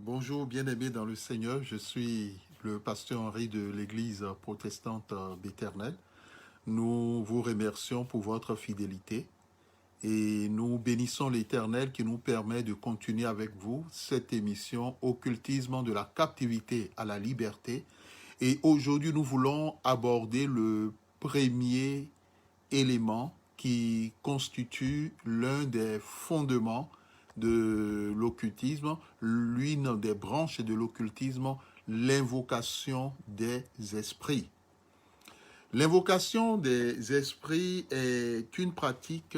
Bonjour bien-aimés dans le Seigneur, je suis le pasteur Henri de l'Église protestante d'Éternel. Nous vous remercions pour votre fidélité et nous bénissons l'Éternel qui nous permet de continuer avec vous cette émission Occultisme de la captivité à la liberté. Et aujourd'hui, nous voulons aborder le premier élément qui constitue l'un des fondements de l'occultisme, l'une des branches de l'occultisme, l'invocation des esprits. L'invocation des esprits est une pratique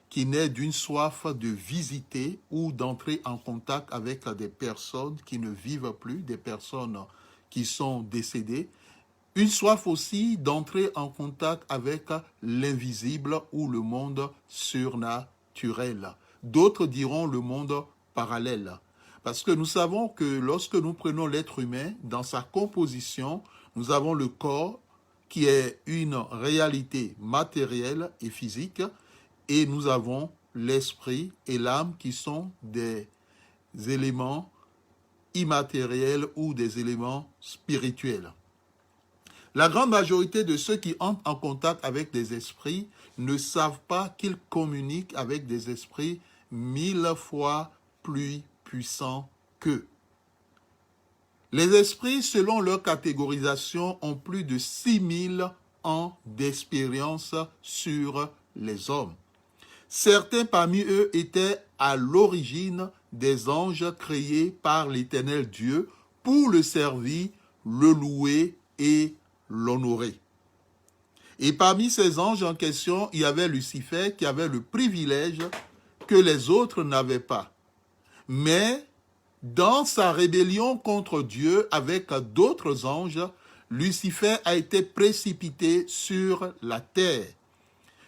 qui naît d'une soif de visiter ou d'entrer en contact avec des personnes qui ne vivent plus, des personnes qui sont décédées. Une soif aussi d'entrer en contact avec l'invisible ou le monde surnaturel. D'autres diront le monde parallèle. Parce que nous savons que lorsque nous prenons l'être humain, dans sa composition, nous avons le corps qui est une réalité matérielle et physique, et nous avons l'esprit et l'âme qui sont des éléments immatériels ou des éléments spirituels. La grande majorité de ceux qui entrent en contact avec des esprits ne savent pas qu'ils communiquent avec des esprits 1000 fois plus puissants qu'eux. Les esprits, selon leur catégorisation, ont plus de 6000 ans d'expérience sur les hommes. Certains parmi eux étaient à l'origine des anges créés par l'Éternel Dieu pour le servir, le louer et l'honorer. Et parmi ces anges en question, il y avait Lucifer qui avait le privilège que les autres n'avaient pas. Mais dans sa rébellion contre Dieu avec d'autres anges, Lucifer a été précipité sur la terre.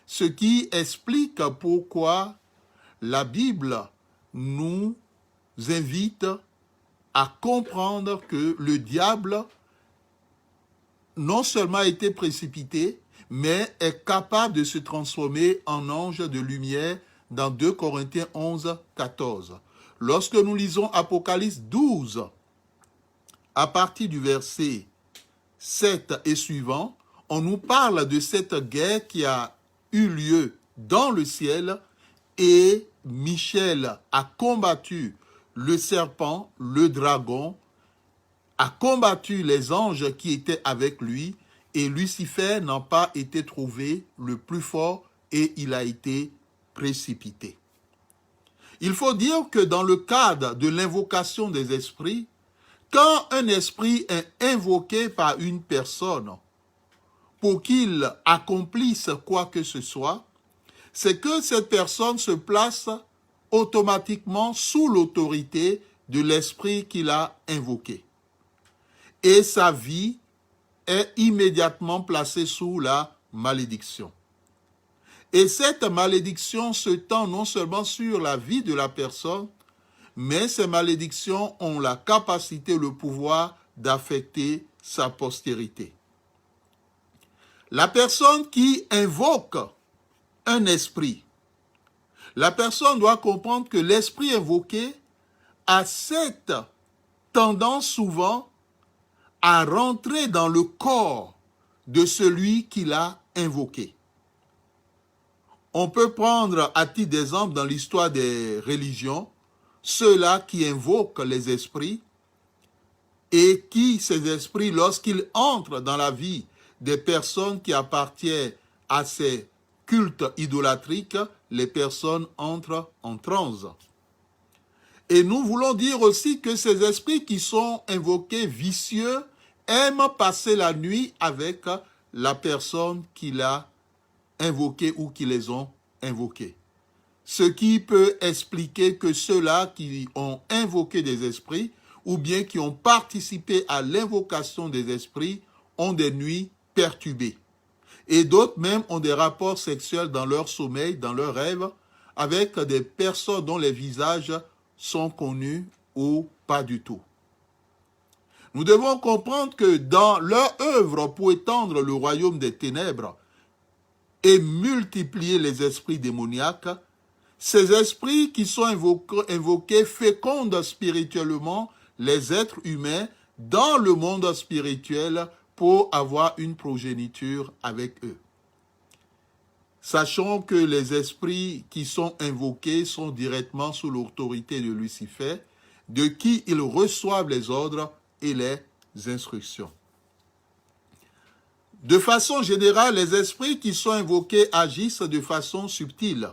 Ce qui explique pourquoi la Bible nous invite à comprendre que le diable non seulement a été précipité, mais est capable de se transformer en ange de lumière dans 2 Corinthiens 11, 14. Lorsque nous lisons Apocalypse 12, à partir du verset 7 et suivant, on nous parle de cette guerre qui a eu lieu dans le ciel et Michel a combattu le serpent, le dragon, a combattu les anges qui étaient avec lui et Lucifer n'a pas été trouvé le plus fort et il a été précipité. Il faut dire que dans le cadre de l'invocation des esprits, quand un esprit est invoqué par une personne pour qu'il accomplisse quoi que ce soit, c'est que cette personne se place automatiquement sous l'autorité de l'esprit qu'il a invoqué. Et sa vie est immédiatement placée sous la malédiction. Et cette malédiction se tend non seulement sur la vie de la personne, mais ces malédictions ont la capacité, le pouvoir d'affecter sa postérité. La personne qui invoque un esprit, la personne doit comprendre que l'esprit invoqué a cette tendance souvent à rentrer dans le corps de celui qui l'a invoqué. On peut prendre à titre d'exemple dans l'histoire des religions, ceux-là qui invoquent les esprits et qui, ces esprits, lorsqu'ils entrent dans la vie des personnes qui appartiennent à ces cultes idolâtriques, les personnes entrent en transe. Et nous voulons dire aussi que ces esprits qui sont invoqués vicieux aiment passer la nuit avec la personne qui l'a invoqué ou qui les ont invoqués. Ce qui peut expliquer que ceux-là qui ont invoqué des esprits ou bien qui ont participé à l'invocation des esprits ont des nuits perturbées. Et d'autres même ont des rapports sexuels dans leur sommeil, dans leurs rêves, avec des personnes dont les visages sont connus ou pas du tout. Nous devons comprendre que dans leur œuvre pour étendre le royaume des ténèbres et multiplier les esprits démoniaques, ces esprits qui sont invoqués fécondent spirituellement les êtres humains dans le monde spirituel pour avoir une progéniture avec eux. Sachons que les esprits qui sont invoqués sont directement sous l'autorité de Lucifer, de qui ils reçoivent les ordres et les instructions. De façon générale, les esprits qui sont invoqués agissent de façon subtile,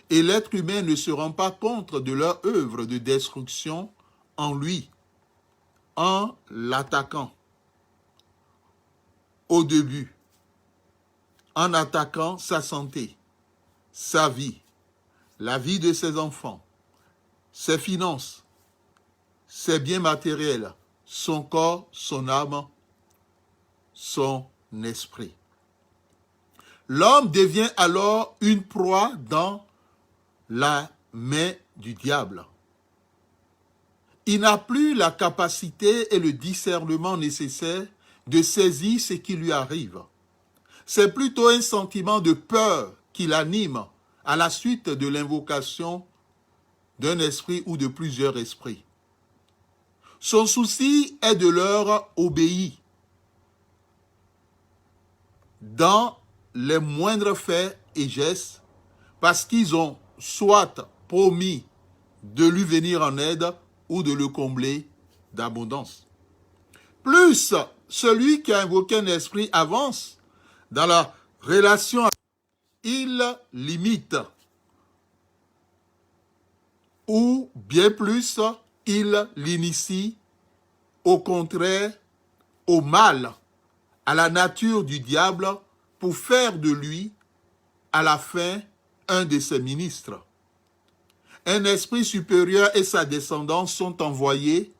et l'être humain ne se rend pas compte de leur œuvre de destruction en lui, en l'attaquant au début, en attaquant sa santé, sa vie, la vie de ses enfants, ses finances, ses biens matériels, son corps, son âme, son esprit. L'homme devient alors une proie dans la main du diable. Il n'a plus la capacité et le discernement nécessaire de saisir ce qui lui arrive. C'est plutôt un sentiment de peur qui l'anime à la suite de l'invocation d'un esprit ou de plusieurs esprits. Son souci est de leur obéir dans les moindres faits et gestes parce qu'ils ont soit promis de lui venir en aide ou de le combler d'abondance. Plus celui qui a invoqué un esprit avance dans la relation, il limite ou bien plus, il l'initie au contraire au mal, à la nature du diable pour faire de lui à la fin un de ses ministres. Un esprit supérieur et sa descendance sont envoyés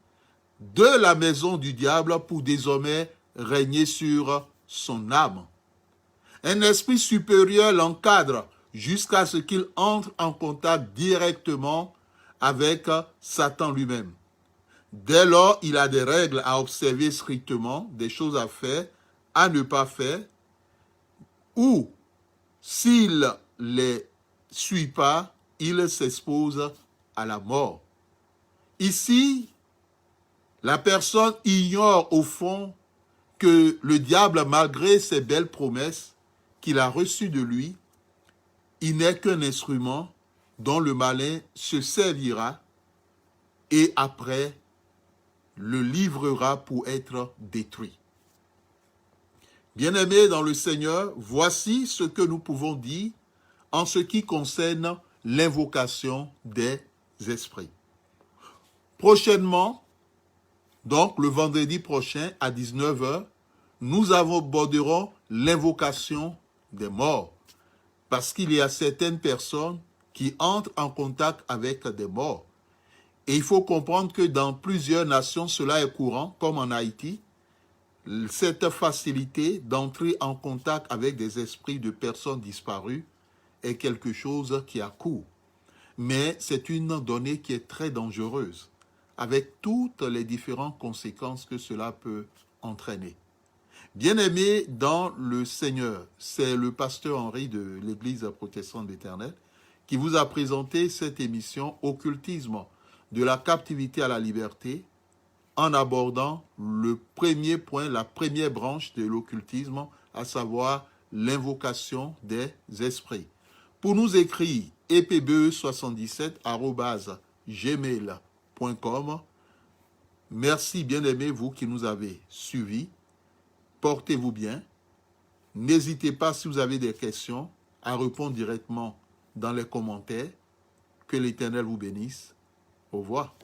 de la maison du diable pour désormais régner sur son âme. Un esprit supérieur l'encadre jusqu'à ce qu'il entre en contact directement avec Satan lui-même. Dès lors, il a des règles à observer strictement, des choses à faire, à ne pas faire, ou s'il les suit pas, il s'expose à la mort. Ici, la personne ignore au fond que le diable, malgré ses belles promesses qu'il a reçues de lui, il n'est qu'un instrument dont le malin se servira et après le livrera pour être détruit. Bien-aimés dans le Seigneur, voici ce que nous pouvons dire en ce qui concerne l'invocation des esprits. Prochainement, donc le vendredi prochain à 19h, nous aborderons l'invocation des morts. Parce qu'il y a certaines personnes qui entrent en contact avec des morts. Et il faut comprendre que dans plusieurs nations, cela est courant, comme en Haïti. Cette facilité d'entrer en contact avec des esprits de personnes disparues est quelque chose qui a cours. Mais c'est une donnée qui est très dangereuse, avec toutes les différentes conséquences que cela peut entraîner. Bien-aimés dans le Seigneur, c'est le pasteur Henri de l'Église protestante d'Éternel qui vous a présenté cette émission Occultisme, de la captivité à la liberté, en abordant le premier point, la première branche de l'occultisme, à savoir l'invocation des esprits. Pour nous écrire, epbe77@gmail.com. Merci bien-aimés, vous qui nous avez suivis. Portez-vous bien. N'hésitez pas, si vous avez des questions, à répondre directement dans les commentaires. Que l'Éternel vous bénisse. Au revoir.